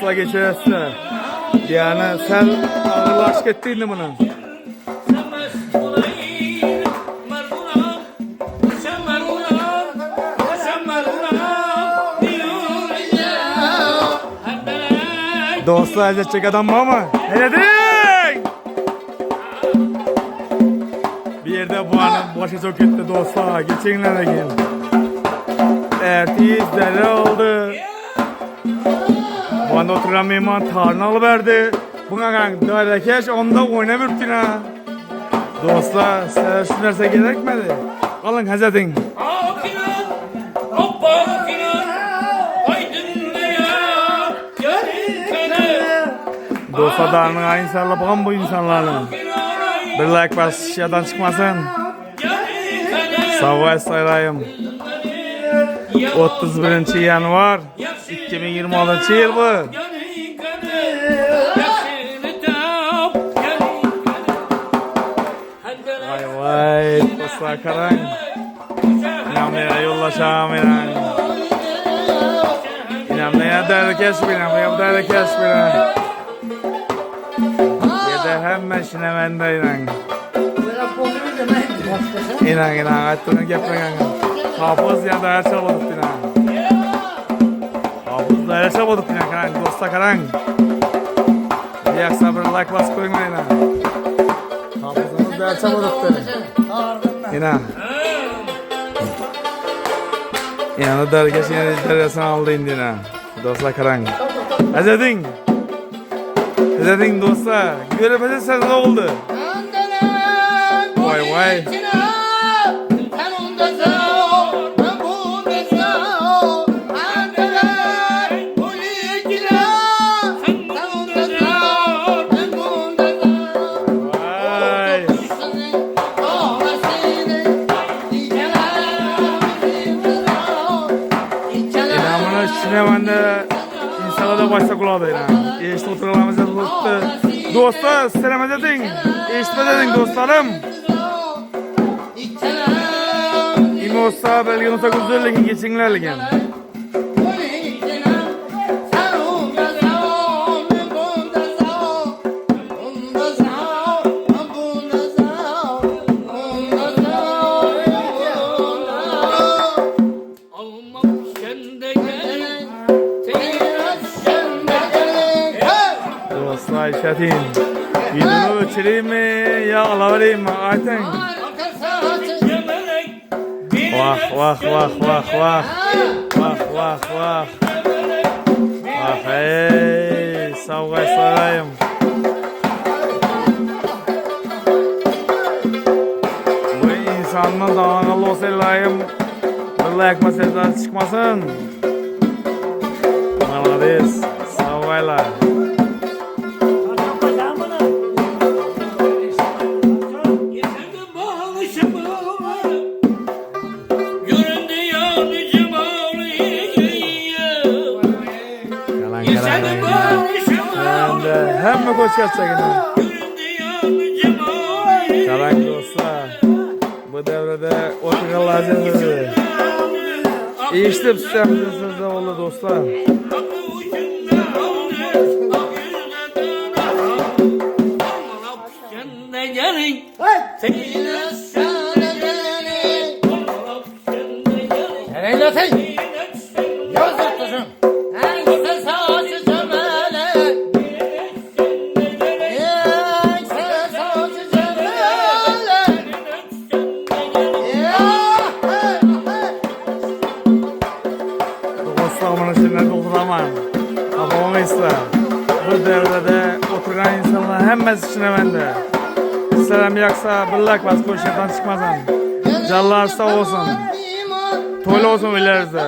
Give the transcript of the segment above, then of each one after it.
dostlar geçerse. Yani sen ağırlaş gittiğinde bunu. Dostlar edecek adam var mı? Ne dedin? Bir yerde bu anın başı çok etti dostlar. Geçenler de gel. Ertiyiz deli oldu. Bu anda oturan meyman tarını alıverdi. Buna kanka dairekeş onda oynamıyor ki ha. Dostlar size şu nerse gerekmedi. Alın hazretin. Dostlar dağının aynı sarıla bakan bu insanların. Bir like bas şişeden çıkmasın. Savaş sayılayım. 31 yanvar 2026 yıl bu. Vay vay dostlar karang. İnanmaya yollaşam inan. İnanmaya derdi kes bina, bu derdi kes bina. Yede hemen şinemende inan. İnan attığını gepleyen. Hafız ya da her şey bulduk inan. Hafız da her şey bulduk inan karang dostlar karang. Bir aksa bir like bas koyun inan. Hafızımız da her şey bulduk inan. Yani dergeç yine derecesini aldı indine. Dostlar karang. Azedin dostlar. Göremezse sen ne oldu? Vay vay. Sinemanda insana da başta kulağı yine. İşte oturağımızda tuttu. Dostlar selam edin. İşte dostlarım. İmosa belki olsa güzelliğin geçinlerliğin. Şatin. Videonu ölçüleyim mi? Ya alavereyim mi? Ayten. Vah vah vah vah vah. Vah vah vah. Vah hey. Savgay sarayım. Bu insanın dağınalı olsa layım. Böyle yakma sesler çıkmasın. Malades. Savgaylar. Hem mi koç kaçacak yine? Karang dostlar. Bu devrede oturgalar dedi. İşte sistemimizde de oldu dostlar. Bu devrede oturan insanlar hemmesi içine bende. Selam yaksa bıllak bas koşudan çıkmazan. Canlar sağ olsun. Toylu olsun ileride.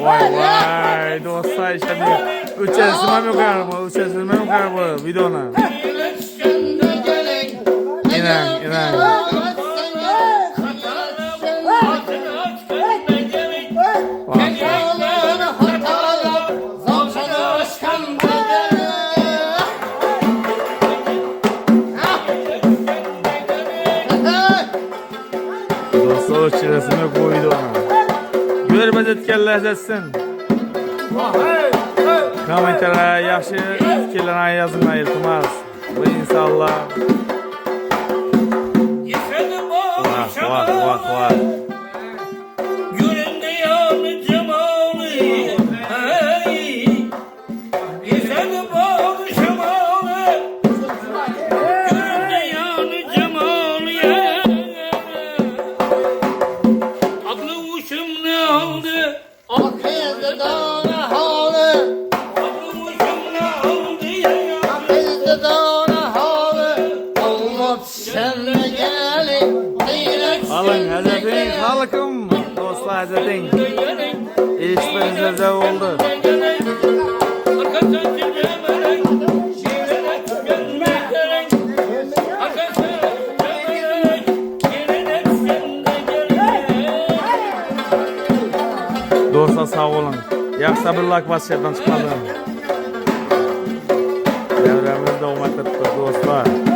Vay dostlar işte bir uçesime mi galiba videona. İnan. Vay. Söhbət etkenler etsin. Komentarlara yaxşı fikirlerine yazın iltimas. Bu inşallah. Vah. Göründü yanı cemalı, yeşerdi bağlı şemalı. Göründü yanı cemalı, aklı uşum ne aldı? Akıllı dağına halı, Aklı uşum ne aldı ya? akıllı dağına halı. Olmaz sen de gelin, Alın Hazretin halkım. Dostlar Hazretin. İşlerinize oldu. Dostlar sağ olun. Yaksa bir lak bas şeyden çıkmadı. Devremizde olmaktadır dostlar.